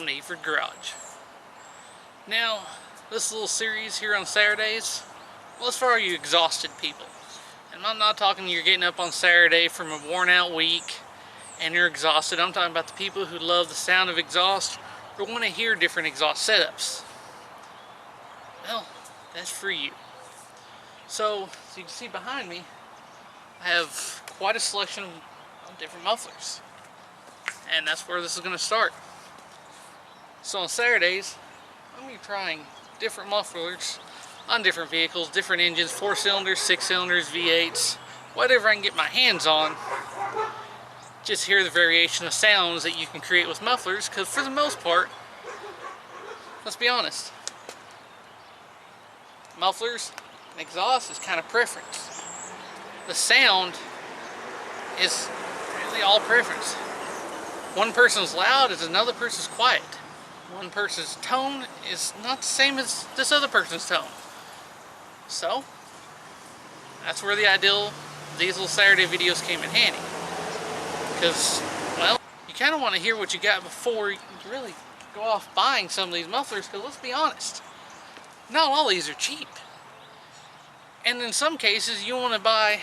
from the Efurd garage. Now, this little series here on Saturdays, well, it's for all you exhausted people. And I'm not talking you're getting up on Saturday from a worn out week and you're exhausted. I'm talking about the people who love the sound of exhaust or want to hear different exhaust setups. Well, that's for you. So, as you can see behind me, I have quite a selection of different mufflers. And that's where this is going to start. So on Saturdays, I'm going to be trying different mufflers on different vehicles, different engines, 4-cylinders, 6-cylinders, V8s, whatever I can get my hands on. Just hear the variation of sounds that you can create with mufflers, because for the most part, let's be honest, mufflers and exhaust is kind of preference. The sound is really all preference. One person's loud is another person's quiet. One person's tone is not the same as this other person's tone. So, that's where the ideal these little Saturday videos came in handy. Because, well, you kind of want to hear what you got before you really go off buying some of these mufflers, because let's be honest, not all these are cheap. And in some cases, you want to buy,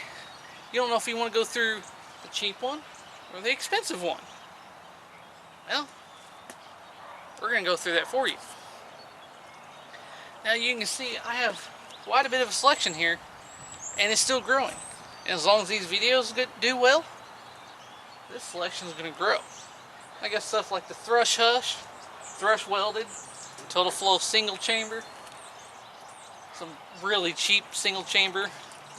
you don't know if you want to go through the cheap one or the expensive one. Well, we're going to go through that for you. Now you can see I have quite a bit of a selection here, and it's still growing. And as long as these videos do well, this selection is going to grow. I got stuff like the Thrush Hush, Thrush Welded, Total Flow single chamber, some really cheap single chamber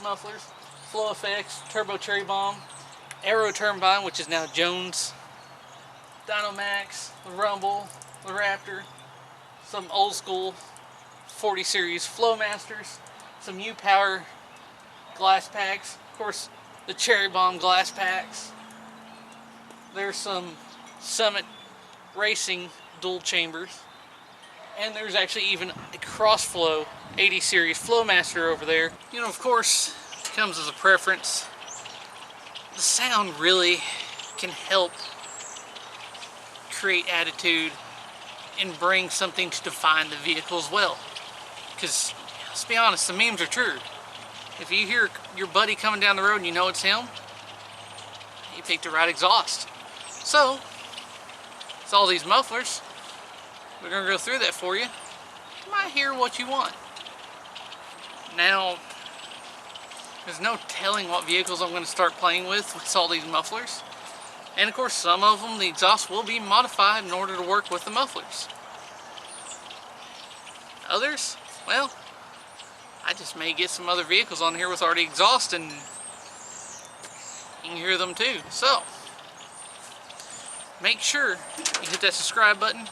mufflers, Flow Effects, Turbo Cherry Bomb, Aero Turbine, which is now Jones, Dynomax, the Rumble, the Raptor, some old school 40 series Flowmasters, some U-Power glass packs, of course the Cherry Bomb glass packs. There's some Summit Racing dual chambers, and there's actually even a Crossflow 80 series Flowmaster over there. You know, of course, it comes as a preference. The sound really can help create attitude and bring something to define the vehicle as well. Because, let's be honest, the memes are true. If you hear your buddy coming down the road and you know it's him, you picked the right exhaust. So, it's all these mufflers. We're going to go through that for you. You might hear what you want. Now, there's no telling what vehicles I'm going to start playing with all these mufflers. And of course, some of them, the exhaust will be modified in order to work with the mufflers. Others, well, I just may get some other vehicles on here with already exhaust and you can hear them too. So, make sure you hit that subscribe button.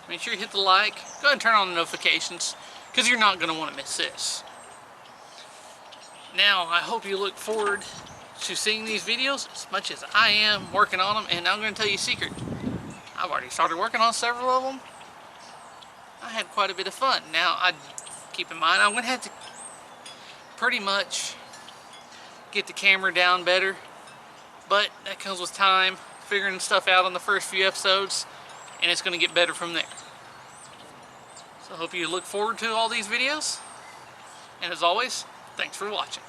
Make sure you hit the like. Go ahead and turn on the notifications, because you're not going to want to miss this. Now, I hope you look forward to seeing these videos as much as I am working on them. And I'm going to tell you a secret. I've already started working on several of them. I had quite a bit of fun. Now, keep in mind, I'm going to have to pretty much get the camera down better. But that comes with time, figuring stuff out on the first few episodes, and it's going to get better from there. So I hope you look forward to all these videos. And as always, thanks for watching.